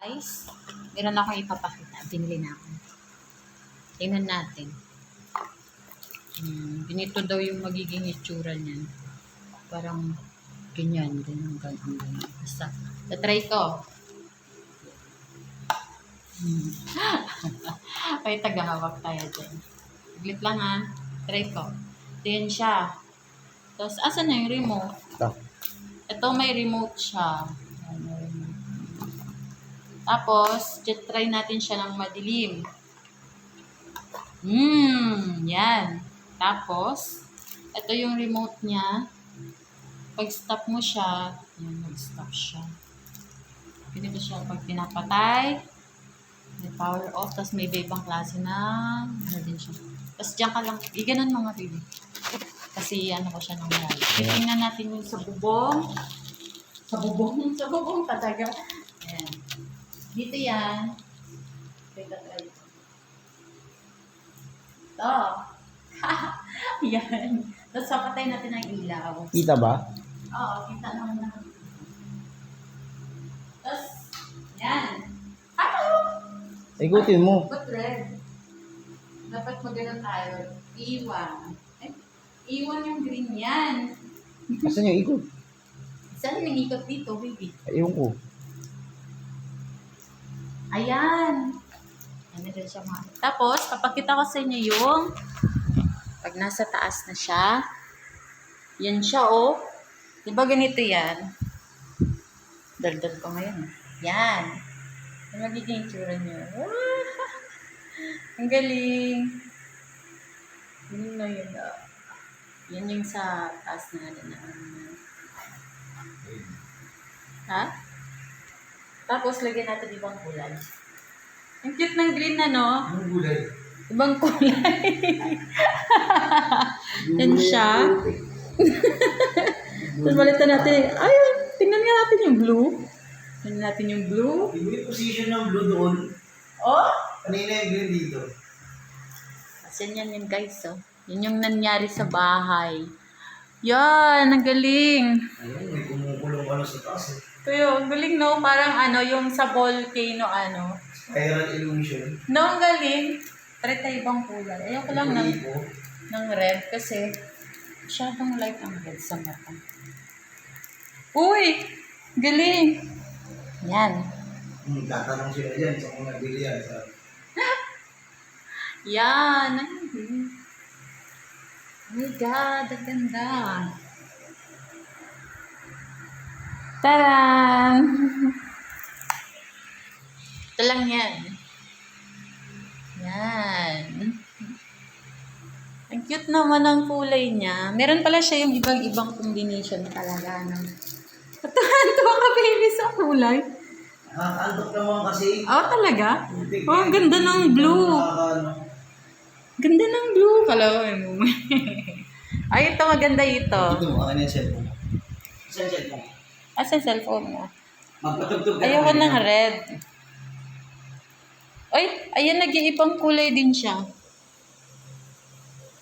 Guys, meron akong ipapakita. Binili na ako. Tingnan natin. Ganito daw yung magiging itsura niyan. Parang ganyan. Ganyan. Basta, natry ko. Ay, tagahawak tayo dyan. Saglit lang ha. Try ko. Ito yan siya. Tapos, asan na yung remote? Ito may remote siya. Tapos, try natin siya ng madilim. Yan. Tapos, ito yung remote niya. Pag stop mo siya, yan, mag-stop siya. Ganito siya pag pinapatay. May power off. Tapos may ibang klase na, ano din siya. Tapos diyan ka lang, iganon mga baby. Kasi ano ko siya ng light. Tingnan natin yung sa bubong. Sa bubong talaga. Ayan. Dito yan. Ito. Yan. Tapos papatay natin ang ilaw. Kita ba? Oo, kita naman na. Tapos, yan. Hello! Ikutin mo. Ba't red? Dapat magano tayo. Iwan. Iwan yung green yan. Asan yung ikot? Saan yung ikot dito, baby? Ayun ko. Ayan. Ano din siya mga. Tapos, papakita ko sa inyo yung pag nasa taas na siya. Yan siya, oh. Diba ganito yan? Daldal ko ngayon. Yan. Ang magiging itsura niyo. Ang galing. Yun na yun. Yan yung sa taas na na. Ha? Tapos, lagyan natin ibang kulay. Ang cute ng green na, no? Anong gulay? Ibang kulay. Yan siya. Tapos balitan natin. Ay, tingnan nga natin yung blue. Tingnan natin yung blue. Yung position ng blue doon. Oh! Kanina yung green dito. Kasi yan yun guys, oh. Yun yung nangyari sa bahay. Yan, ang galing. Ayun, may kumukulong sa taas eh. Kuya, ang galing no? Parang ano, yung sa volcano, ano. Spiral illusion. No, ang galing. Try tayo ibang kulay. Ayoko lang ng red kasi masyadong light ang red sa mata. Uy! Galing! Yan. Tatanong sila dyan sa mga nabili yan. Yan. Oh my God, ang ganda. Taran! Ito lang yan. Yan. Ang cute naman ng kulay niya. Meron pala siya yung ibang combination talaga. Tuwa ka baby sa kulay. Nakakaldok naman kasi. Oh, talaga? Oh, ang ganda ng blue. Ganda ng blue. Kalawin mo. Ay, ito maganda ito. Ito mo, akin yung cellphone. Saan cellphone? Asa cellphone mo? Magpatugtog ka. Ayoko ng red. Ay, ayan, nag-iipang kulay din siya.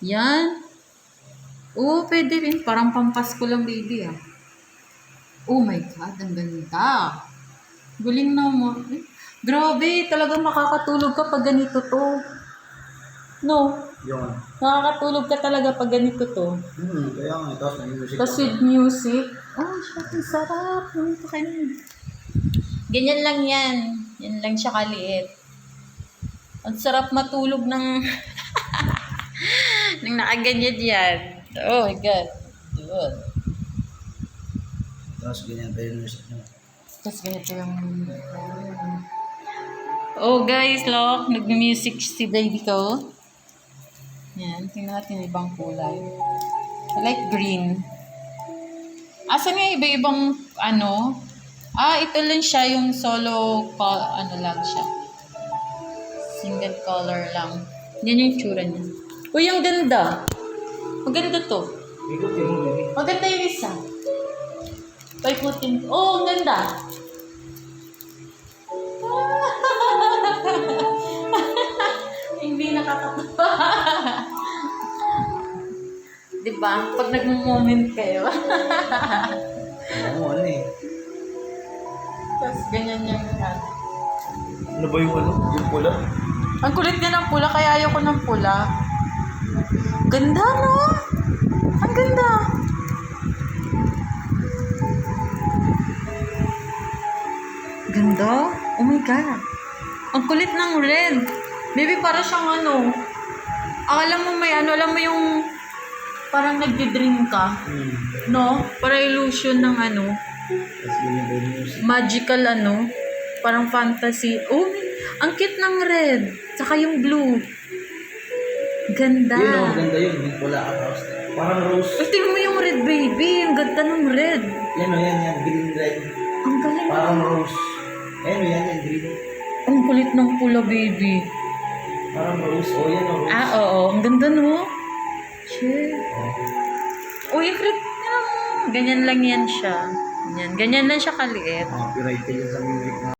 Yan. Oo, pwede rin. Parang pampasko lang, baby, ah. Oh my God, ang ganda. Galing naman. Grabe, talagang makakatulog ka pag ganito to. No? Yun. Nakakatulog ka talaga pag ganito to. Kaya nga, tapos may music. Tapos with music. Oh, shit, ang sarap. Ganyan lang yan. Yan lang siya kaliit. Ang sarap matulog ng nang nakaganyan yan. Oh my God. Good. Tapos ganyan pa yung music nyo. Tapos ganito yung... Oh guys, look. Nag-music si baby ko. Yan. Tingnan natin yung ibang kulay. I like green. Asan nga iba-ibang ano? Ito lang siya yung solo ano lang siya. Single color lang. Yan yung tsura niya. Uy, ang ganda. Maganda to. Ikutin mo, baby. Maganda yung isa. Paikutin. Oh, ang ganda. Hindi nakakatawa. Diba? Pag nag-moment kayo. Ano eh. Tapos ganyan yung Ano ba yung ano? Yung pula? Ang kulit niya ng pula, kaya ayoko ng pula. Ganda, no? Ang ganda. Ganda? Oh my God. Ang kulit ng red. Baby, para siyang ano. Alam mo may ano, alam mo yung parang nagdi-dream ka. No? Para illusion ng ano. Tapos ganyan ba yung music? Magical ano. Parang fantasy. Oh, ang cute ng red. Tsaka yung blue. Ganda. Yun o, ganda yun. Yung pula ka tapos. Parang rose. Ay, tingnan mo yung red, baby. Ang ganda ng red. Yan o, yan. Green red. Ang galing. Parang rose. Ayun o, yan. Green. Ang kulit ng pula, baby. Parang rose. O, yan o, rose. Ah, oo. Ang ganda, no? Shit. Oh. Uy, cute. Ganyan lang yan siya. Ganyan lang siya kaliit. Copyrighted yun sa music na.